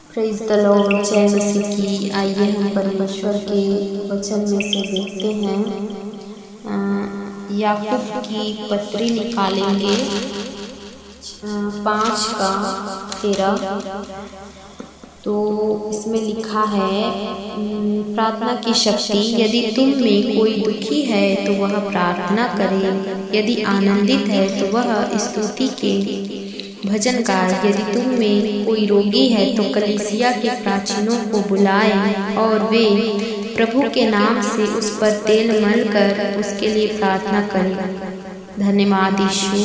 Praise the Lord, जय मसीह की। आइए हम परमेश्वर के वचन में से देखते हैं। याकूब की पत्री निकालेंगे 5:13। तो इसमें लिखा है प्रार्थना की शक्ति। यदि तुम में कोई दुखी है तो वह प्रार्थना करे, यदि आनंदित है तो वह स्तुति के भजन गाए। यदि तुम में कोई रोगी है तो कलीसिया के प्राचीनों को बुलाए और वे प्रभु के नाम से उस पर तेल मलकर उसके लिए प्रार्थना करें। धन्यवाद यीशु।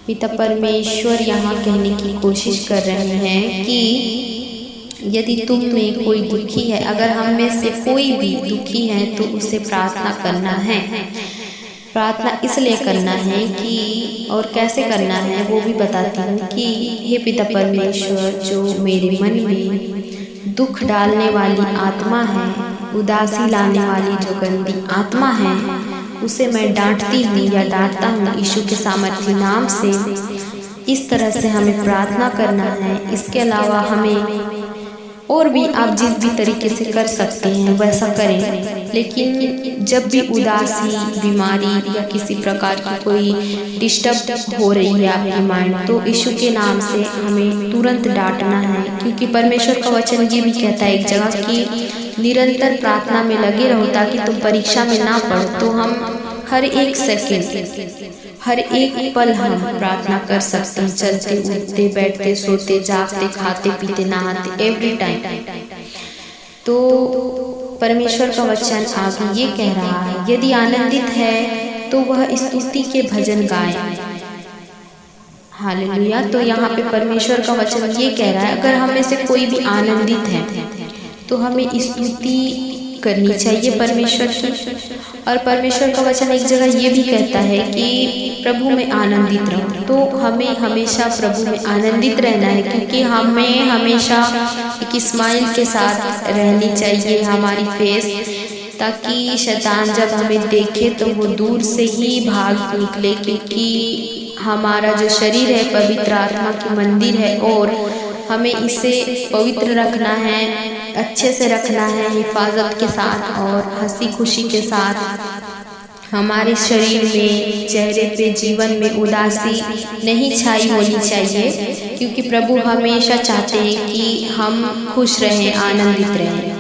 पिता परमेश्वर यहाँ कहने की कोशिश कर रहे हैं कि यदि तुम में कोई दुखी है, अगर हम में से कोई भी दुखी है तो उसे प्रार्थना करना है। प्रार्थना इसलिए करना है कि, और कैसे करना है वो भी बताती हूँ कि हे पिता परमेश्वर, जो मेरे मन में दुख डालने वाली आत्मा है, उदासी लाने वाली जो गंदी आत्मा है, उसे मैं डांटती हूँ या डांटता हूँ यीशु के सामर्थी नाम से। इस तरह से हमें प्रार्थना करना है। इसके अलावा हमें और भी आप जिस भी तरीके से कर सकते हैं वैसा करें, लेकिन जब भी उदासी, बीमारी या किसी प्रकार की कोई डिस्टर्ब हो रही है आपकी माइंड, तो यीशु के नाम से हमें तुरंत डांटना है। क्योंकि परमेश्वर का वचन ये भी कहता है एक जगह कि निरंतर प्रार्थना में लगे रहो ताकि तुम परीक्षा में ना पड़ो। तो हम हर एक सेकंड, हर एक पल हम प्रार्थना कर सकते हैं, चलते उठते बैठते सोते जागते खाते पीते नहाते, एवरी टाइम। तो परमेश्वर का वचन आगे ये कह रहा है, यदि आनंदित है तो वह स्तुति के भजन गाए। हालेलुया। तो यहाँ पे परमेश्वर का वचन ये कह रहा है, अगर हम में से कोई भी आनंदित है तो हमें स्तुति करनी चाहिए परमेश्वर की। और परमेश्वर का वचन एक जगह ये भी कहता है कि प्रभु में आनंदित रहो। तो हमें हमेशा प्रभु में आनंदित रहना है, क्योंकि हमें हमेशा एक स्माइल के साथ रहनी चाहिए हमारी फेस, ताकि शैतान जब हमें देखे तो वो दूर से ही भाग निकले। क्योंकि हमारा जो शरीर है पवित्र आत्मा की मंदिर है और हमें इसे पवित्र रखना है, अच्छे से रखना है, हिफाजत के साथ और हंसी खुशी के साथ। हमारे शरीर में, चेहरे पे, जीवन में उदासी नहीं छाई होनी चाहिए, क्योंकि प्रभु हमेशा चाहते हैं कि हम खुश रहें, आनंदित रहें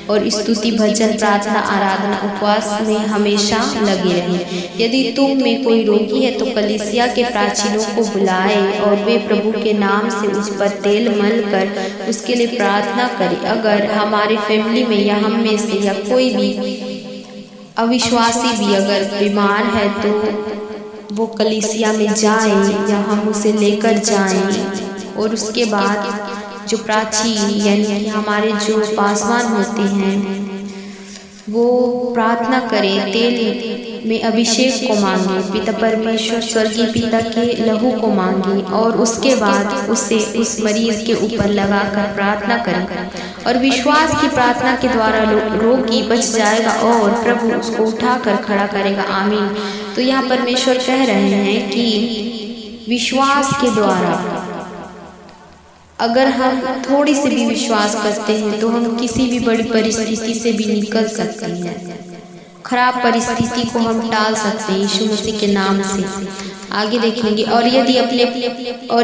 और स्तुति भजन प्रार्थना आराधना उपवास में हमेशा लगे रहें। यदि तुम में कोई रोगी है तो कलीसिया के प्राचीनों को बुलाए और वे प्रभु के नाम से उस पर तेल मल कर उसके लिए प्रार्थना करें। अगर हमारे फैमिली में या हम में से या कोई भी अविश्वासी भी अगर बीमार है तो वो कलीसिया में जाए या हम उसे लेकर जाएं और उसके बाद जो प्राचीन यानी कि हमारे जो पासवान होते हैं वो प्रार्थना करें, तेल में अभिषेक को मांगे, पिता परमेश्वर स्वर्गीय पिता के लहू को मांगे और उसके बाद उसे उस मरीज के ऊपर लगाकर प्रार्थना करें। और विश्वास की प्रार्थना के द्वारा रोगी बच जाएगा और प्रभु उसको उठाकर खड़ा करेगा। आमीन। तो यहाँ परमेश्वर कह रहे हैं कि विश्वास के द्वारा अगर हम थोड़ी सी भी विश्वास करते हैं तो हम किसी भी बड़ी परिस्थिति से भी निकल सकते हैं, खराब परिस्थिति को हम टाल सकते हैं यीशु मसीह के नाम से। आगे देखेंगे, और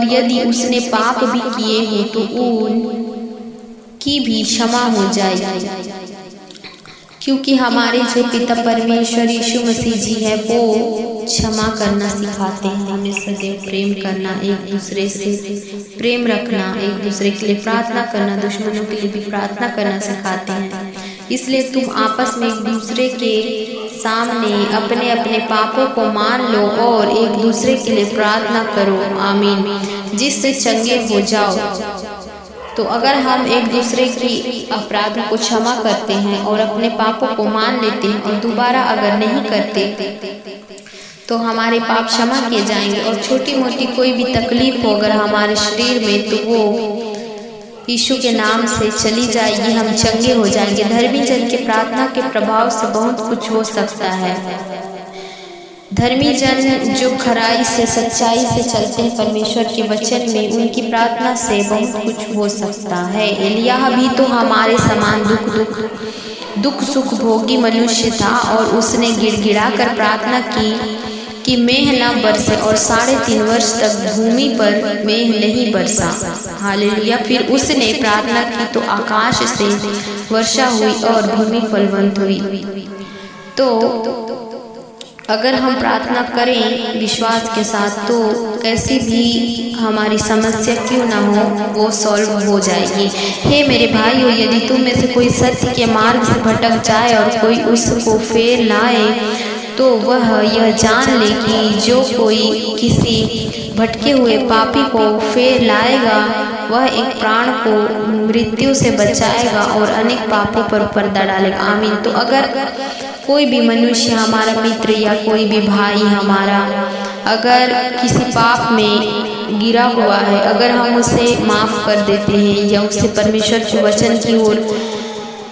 यदि उसने पाप भी किए हैं तो उनकी भी क्षमा हो जाएगी, क्योंकि हमारे जो पिता परमेश्वर यीशु मसीह जी है वो क्षमा करना सिखाते हैं, हमें सदैव प्रेम करना, एक दूसरे से प्रेम रखना, एक दूसरे के लिए प्रार्थना करना, दुश्मनों के लिए भी प्रार्थना करना सिखाते हैं। इसलिए तुम आपस में एक दूसरे के सामने अपने अपने पापों को मान लो और एक दूसरे के लिए प्रार्थना करो। आमीन। जिससे चंगे हो जाओ। तो अगर हम एक दूसरे की अपराधों को क्षमा करते हैं और अपने पापों को मान लेते हैं और दोबारा अगर नहीं करते तो हमारे पाप क्षमा किए जाएंगे। और छोटी मोटी कोई भी तकलीफ हो अगर हमारे शरीर में तो वो यीशु के नाम से चली जाएगी, हम चंगे हो जाएंगे। धर्मी जन के प्रार्थना के प्रभाव से बहुत कुछ हो सकता है। धर्मी जन जो खराई से सच्चाई से चलते हैं परमेश्वर के वचन में, उनकी प्रार्थना से बहुत कुछ हो सकता है। एलिय्याह भी तो हमारे समान दुख सुख भोगी मनुष्य था और उसने गिड़गिड़ा कर प्रार्थना की कि मेघ न बरसे और 3.5 वर्ष तक भूमि पर मेघ नहीं बरसा। हालेलुया। फिर उसने प्रार्थना की तो आकाश से वर्षा हुई और भूमि फलवंत हुई। तो अगर हम प्रार्थना करें विश्वास के साथ तो कैसी भी हमारी समस्या क्यों ना हो वो सॉल्व हो जाएगी। हे मेरे भाइयों, यदि तुम में से कोई सत्य के मार्ग से भटक जाए और कोई उसको फेर लाए तो वह यह जान ले कि जो कोई किसी भटके हुए पापी को फेर लाएगा वह एक प्राण को मृत्यु से बचाएगा और अनेक पापों पर पर्दा डालेगा। आमीन। तो अगर कोई भी मनुष्य हमारा मित्र या कोई भी भाई हमारा अगर किसी पाप में गिरा हुआ है, अगर हम उसे माफ़ कर देते हैं या उसे परमेश्वर के वचन की ओर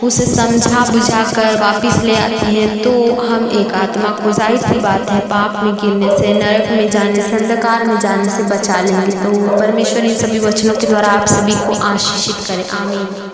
उसे समझा बुझा कर वापिस ले आते हैं तो हम एक आत्मा को, जाहिर सी बात है, पाप में गिरने से, नरक में जाने से, अंधकार में जाने से बचा लेंगे। तो परमेश्वर इन सभी वचनों के द्वारा आप सभी को आशीषित करें। आमीन।